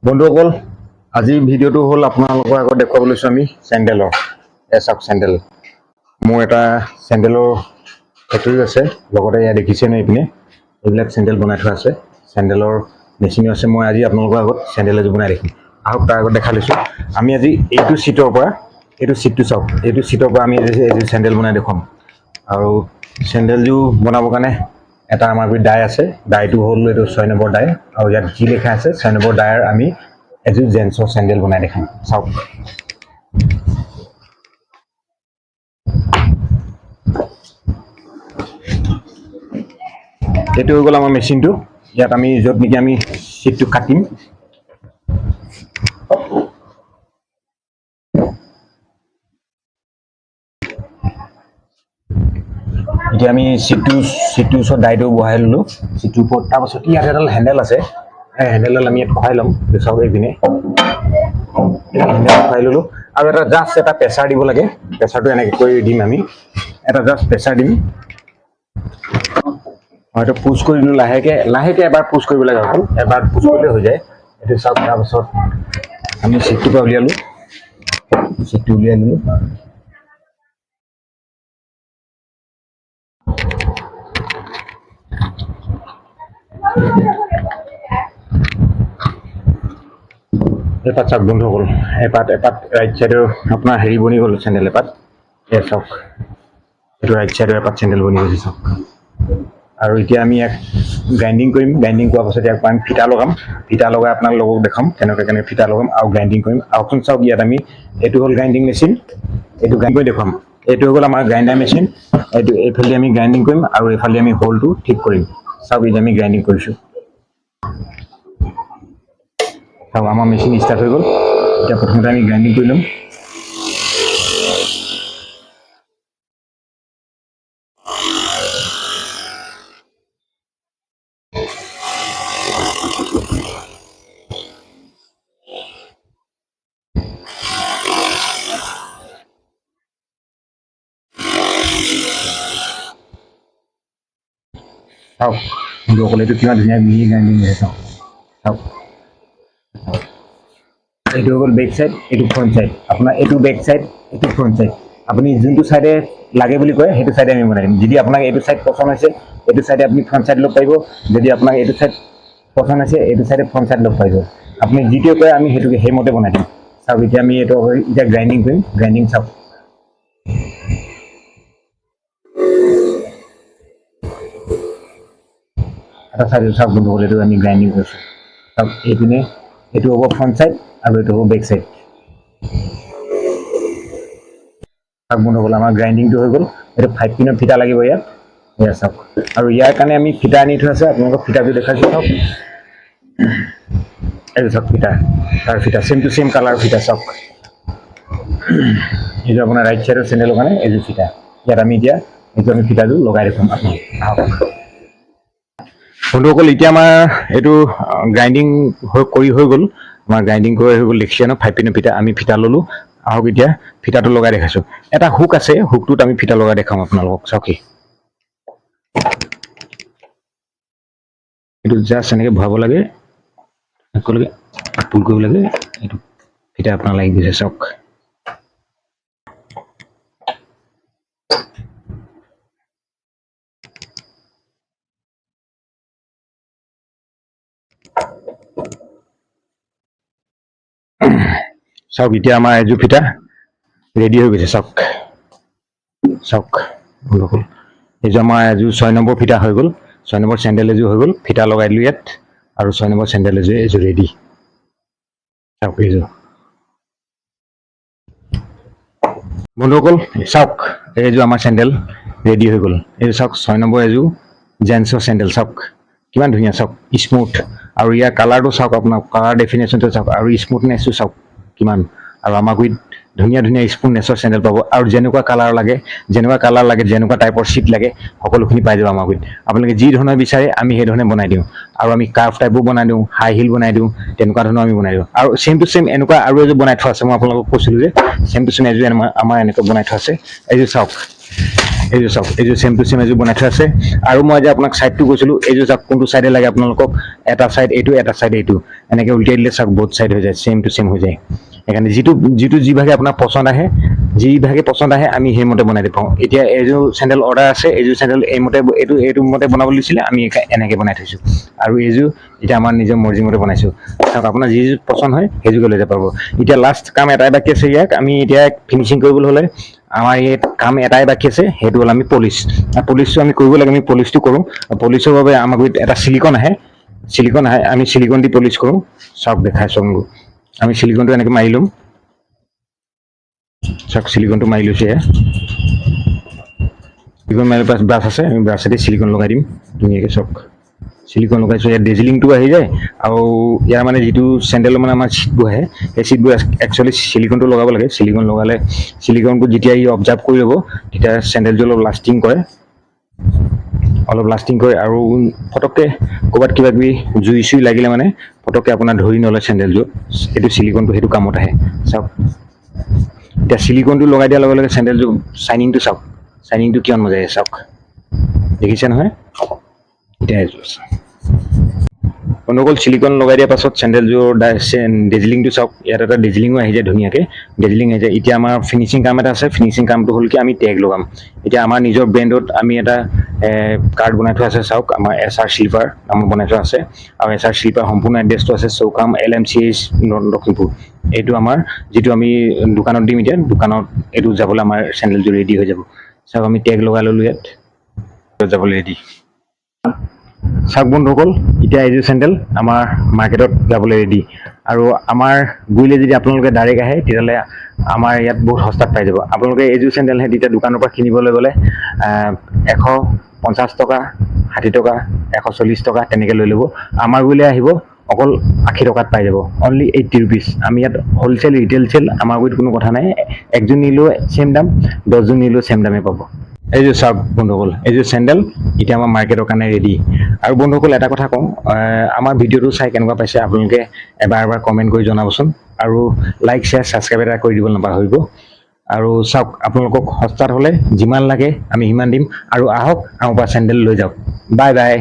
বন্ধুসকল আজি ভিডিঅ'টো হ'ল আপোনালোকৰ আগত দেখুৱাব লৈছোঁ আমি চেণ্ডেলৰ এছক চেণ্ডেল মোৰ এটা চেণ্ডেলৰ ফেক্টৰী আছে লগতে ইয়াত দেখিছে নে এইপিনে এইবিলাক চেণ্ডেল বনাই থোৱা আছে চেণ্ডেলৰ মেচিনো আছে মই আজি আপোনালোকৰ আগত চেণ্ডেল এযোৰ বনাই দেখিম আহক তাৰ আগত দেখা লৈছোঁ আমি আজি এইটো চিটৰ পৰা এইটো চিটটো চাওক এইটো চিটৰ পৰা আমি এইযোৰ চেণ্ডেল বনাই দেখুৱাম আৰু চেণ্ডেলযোৰ বনাবৰ কাৰণে এটা আমাৰ ডাই আছে ডাইটো হ'ল এইটো 6 নম্বৰ ডাই আৰু ইয়াত যি লেখা আছে 6 নম্বৰ ডাইৰ আমি এযোৰ জেন্সৰ চেণ্ডেল বনাই দেখাম চাওক এইটো হৈ গ'ল আমাৰ মেচিনটো ইয়াত আমি য'ত নেকি আমি চিটটো কাটিম এতিয়া আমি চিটটোৰ ওচৰত ডাইটো বহাই ল'লোঁ চিটটোৰ ওপৰত তাৰপাছত ইয়াত এডাল হেণ্ডেল আছে এই হেণ্ডেলডাল আমি ইয়াত বহাই ল'ম চাওক এইপিনে হেণ্ডেল বহাই ল'লোঁ আৰু এটা জাষ্ট এটা প্ৰেছাৰ দিব লাগে প্ৰেছাৰটো এনেকৈ কৰি দিম আমি এটা জাষ্ট প্ৰেছাৰ দিম হয়তো পুছ কৰি দিলোঁ লাহেকৈ এবাৰ পুছ কৰিব লাগে অকল এবাৰ পুছ কৰিলে হৈ যায় এইটো চাওক তাৰপাছত আমি চিটটোৰ পৰা উলিয়ালোঁ চিটটো উলিয়াই ল'লোঁ এপাত চাওক বন্ধুসকল এপাত ৰাইট চাইডৰ আপোনাৰ হেৰি বনি গ'ল চেণ্ডেল এপাত এয়া চাওক এইটো ৰাইট চাইডৰ এপাত চেণ্ডেল বনি গৈছে চাওক আৰু এতিয়া আমি ইয়াক গ্ৰাইণ্ডিং কৰিম গ্ৰাইণ্ডিং কৰাৰ পাছত ইয়াক আমি ফিটা লগাম ফিটা লগাই আপোনালোকক দেখাম কেনেকৈ ফিটা লগাম আৰু গ্ৰাইণ্ডিং কৰিম আহকচোন চাওক ইয়াত আমি এইটো হ'ল গ্ৰাইণ্ডিং মেচিন এইটো গ্ৰাইণ্ড কৰি দেখুৱাম এইটো হৈ গ'ল আমাৰ গ্ৰাইণ্ডাৰ মেচিন এইটো এইফালে আমি গ্ৰাইণ্ডিং কৰিম আৰু এইফালে আমি হোলটো ঠিক কৰিম চাওক এতিয়া আমি গ্ৰাইণ্ডিং কৰিছোঁ চাওক আমাৰ মেচিন ষ্টাৰ্ট হৈ গ'ল এতিয়া প্ৰথমতে আমি গ্ৰাইণ্ডিং কৰি ল'ম চাওক বন্ধুসকল এইটো কিমান ধুনীয়া মিহি গ্ৰাইণ্ডিং হৈছে চাওক চাওক এইটো হৈ গ'ল বেক চাইড এইটো ফ্ৰণ্ট চাইড আপোনাৰ এইটো বেক চাইড এইটো ফ্ৰণ্ট চাইড আপুনি যোনটো চাইডে লাগে বুলি কয় সেইটো চাইডে আমি বনাই দিম যদি আপোনাক এইটো চাইড পচন্দ হৈছে এইটো চাইডে আপুনি ফ্ৰণ্ট চাইড ল'ব পাৰিব যদি আপোনাক এইটো চাইড পচন্দ হৈছে এইটো চাইডে ফ্ৰণ্ট চাইড ল'ব পাৰিব আপুনি যিটোৱে কয় আমি সেইটোকে সেইমতে বনাই দিম চাওক এতিয়া আমি এইটো এতিয়া গ্ৰাইণ্ডিং কৰিম গ্ৰাইণ্ডিং চাওক এটা চাইড চাওক বন্ধুসকল এইটো আমি গ্ৰাইণ্ডিং কৰিছোঁ চাওক এইপিনে এইটো হ'ব ফ্ৰণ্ট চাইড আৰু এইটো হ'ব বেক চাইড চাওক বন্ধুসকল আমাৰ গ্ৰাইণ্ডিংটো হৈ গ'ল এইটো 5 পিনৰ ফিটা লাগিব ইয়াত এয়া চাওক আৰু ইয়াৰ কাৰণে আমি ফিটা আনি থোৱা আছে আপোনালোকক ফিটাটো দেখাইছোঁ চাওক এইটো চাওক ফিটা তাৰ ফিটা চেম টু চেম কালাৰ ফিটা চাওক এইটো আপোনাৰ ৰাইট চাইডৰ চেণ্ডেলৰ কাৰণে এইযোৰ ফিটা ইয়াত আমি এতিয়া এইটো আমি ফিটাযোৰ লগাই দেখুৱাম আপুনি আহক বন্ধুসকল এতিয়া আমাৰ এইটো গ্ৰাইণ্ডিং হৈ গ'ল আমাৰ গ্ৰাইণ্ডিং কৰি হৈ গ'ল দেখিছে ন 5 পিনৰ ফিটা আমি ফিটা ল'লোঁ আহক এতিয়া ফিটাটো লগাই দেখাইছোঁ এটা হুক আছে হুকটোত আমি ফিটা লগাই দেখাম আপোনালোকক চাওকি এইটো জাষ্ট এনেকৈ ভৰাব লাগে পুল কৰিব লাগে এইটো ফিটা আপোনাৰ লাগি গৈছে চাওক চাওক এতিয়া আমাৰ এযোৰ ফিটা ৰেডি হৈ গৈছে চাওক চাওক বন্ধুসকল এইযোৰ আমাৰ এযোৰ 6 নম্বৰ ফিটা হৈ গ'ল 6 নম্বৰ চেণ্ডেল এযোৰ হৈ গ'ল ফিটা লগাই দিলোঁ ইয়াত আৰু 6 নম্বৰ চেণ্ডেল এযোৰ ৰেডি চাওক এইযোৰ বন্ধুসকল চাওক এইযোৰ আমাৰ চেণ্ডেল ৰেডি হৈ গ'ল এইযোৰ চাওক 6 নম্বৰ এযোৰ জেন্সৰ চেণ্ডেল চাওক কিমান ধুনীয়া চাওক স্মুথ আৰু ইয়াৰ কালাৰটো চাওক আপোনাৰ কালাৰ ডেফিনেশ্যনটো চাওক আৰু স্মুথনেছটো চাওক কিমান আৰু আমাৰ গুৰিত ধুনীয়া স্মুথনেছৰ চেণ্ডেল পাব আৰু যেনেকুৱা কালাৰ লাগে যেনেকুৱা টাইপৰ চিট লাগে সকলোখিনি পাই যাব আমাৰ গুৰিত আপোনালোকে যি ধৰণৰ বিচাৰে আমি সেই ধৰণে বনাই দিওঁ আৰু আমি কাৰ্ভ টাইপো বনাই দিওঁ হাই হিল বনাই দিওঁ তেনেকুৱা ধৰণৰ আমি বনাই দিওঁ আৰু চেম টু চেম এনেকুৱা আৰু এযোৰ বনাই থোৱা আছে মই আপোনালোকক কৈছিলোঁ যে চেম টু চেম এযোৰ আমাৰ এনেকৈ বনাই থোৱা আছে এইযোৰ চাওক এইযোৰ চাওক, এইযোৰ ছেম টু ছেম এযোৰ বনাই থোৱা আছে। আৰু মই যে আপোনাক ছাইডটো কৈছিলোঁ, এইযোৰ চাওক কোনটো ছাইডে লাগে আপোনালোকক, এটা ছাইড এইটো, এটা ছাইড এইটো, এনেকৈ উল্টিয়াই দিলে চাওক বহুত ছাইড হৈ যায়, ছেম টু ছেম হৈ যায়। সেইকাৰণে যিটো যিভাগে আপোনাৰ পচন্দ আহে, যিভাগে পচন্দ আহে আমি সেইমতে বনাই দিব পাৰোঁ। এতিয়া এইযোৰ চেণ্ডেল অৰ্ডাৰ আছে, এইযোৰ চেণ্ডেল এইমতে এইটো মতে বনাবলৈ দিছিলে, আমি এনেকৈ বনাই থৈছোঁ। আৰু এইযোৰ এতিয়া আমাৰ নিজৰ মৰ্জি মতে বনাইছোঁ। চাওক আপোনাৰ যি পচন্দ হয় সেইযোৰকে লৈ যাব পাৰিব। এতিয়া লাষ্ট কাম এটাই বাকী আছে, ইয়াক আমি এতিয়া ফিনিচিং কৰিবলৈ হ'লে আমাৰ ইয়াত কাম এটাই বাকী আছে, সেইটো হ'ল আমি পলিচ। পলিচটো আমি কৰিব লাগে, আমি পলিচটো কৰোঁ। পলিচৰ বাবে আমাক এটা চিলিকন আহে, আমি চিলিকন দি পলিচ কৰোঁ। চাওক দেখাই চাওক, আমি চিলিকনটো এনেকৈ মাৰি ল'ম। চাওক চিলিকনটো মাৰি লৈছে, চিলিকন মাৰি পাছ ব্ৰাছ আছে, আমি ব্ৰাছেদি চিলিকন লগাই দিম ধুনীয়াকৈ। চাওক চিলিকন লগাইছোঁ, ইয়াত ডেজিলিংটো আহি যায়। আৰু ইয়াৰ মানে যিটো চেণ্ডেলৰ মানে আমাৰ ছিটবোৰ আহে, সেই ছিটবোৰ একচুৱেলি চিলিকনটো লগাব লাগে। চিলিকন লগালে চিলিকনটো যেতিয়া ই অবজাৰ্ভ কৰি ল'ব, তেতিয়া চেণ্ডেলযোৰ অলপ লাষ্টিং কৰে, আৰু ফটককৈ ক'ৰবাত কিবা কিবি জুই চুই লাগিলে মানে ফটককৈ আপোনাৰ ধৰি নলয় চেণ্ডেলযোৰ। সেইটো চিলিকনটো সেইটো কামত আহে। চাওক এতিয়া চিলিকনটো লগাই দিয়াৰ লগে লগে চেণ্ডেলযোৰ শ্বাইনিংটো চাওক, শ্বাইনিংটো কিমান মজা আহিছে চাওক, দেখিছে নহয়। এতিয়া বন্ধুসকল চিলিকন লগাই দিয়াৰ পাছত চেণ্ডেলযোৰ ডেজিলিংটো চাওক, ইয়াত এটা ডেজিলিঙো আহি যায় ধুনীয়াকৈ, ডেজিলিং আহি যায়। এতিয়া আমাৰ ফিনিচিং কাম এটা আছে, ফিনিচিং কামটো হ'ল কি আমি টেগ লগাম। এতিয়া আমাৰ নিজৰ ব্ৰেণ্ডত আমি এটা কাৰ্ড বনাই থোৱা আছে, চাওক আমাৰ SR শ্লিপাৰ নামত বনাই থোৱা আছে। আৰু SR শ্লিপাৰ সম্পূৰ্ণ এড্ৰেছটো আছে চৌকাম LMCH লখিমপুৰ। এইটো আমাৰ যিটো আমি দোকানত দিম, এতিয়া দোকানত এইটো যাবলৈ আমাৰ চেণ্ডেলযোৰ ৰেডি হৈ যাব। চাওক আমি টেগ লগাই ল'লোঁ, ইয়াত যাবলৈ ৰেডি। চাওক বন্ধুসকল, এতিয়া এইযোৰ চেণ্ডেল আমাৰ মাৰ্কেটত যাবলৈ ৰেডি। আৰু আমাৰ গুৰিলে যদি আপোনালোকে ডাইৰেক্ট আহে, তেতিয়াহ'লে আমাৰ ইয়াত বহুত সস্তাত পাই যাব। আপোনালোকে এইযোৰ চেণ্ডেলহে তেতিয়া দোকানৰ পৰা কিনিবলৈ গ'লে 150 টকা, 60 টকা, 140 টকা তেনেকৈ লৈ ল'ব। আমাৰ গুৰিলৈ আহিব অকল 80 টকাত পাই যাব, অনলি 80 ৰুপিজ। আমি ইয়াত হ'লচেল ৰিটেইল চেল, আমাৰ গুৰিত কোনো কথা নাই। একযোৰ নিলেও ছেম দাম, 10যোৰ নিলেও ছেম দামে পাব। এইযোৰ চাওক বন্ধুসকল, এইযোৰ চেণ্ডেল এতিয়া আমাৰ মাৰ্কেটৰ কাৰণে ৰেডি। আৰু বন্ধুসকল এটা কথা কওঁ, আমাৰ ভিডিঅ'টো চাই কেনেকুৱা পাইছে আপোনালোকে এবাৰ কমেণ্ট কৰি জনাবচোন। আৰু লাইক শ্বেয়াৰ ছাবস্ক্ৰাইব এটা কৰি দিবলৈ নাপাহৰিব। আৰু চাওক আপোনালোকক সস্তাত হ'লে যিমান লাগে আমি সিমান দিম। আৰু আহক আমাৰ পৰা চেণ্ডেল লৈ যাওক। Bye bye.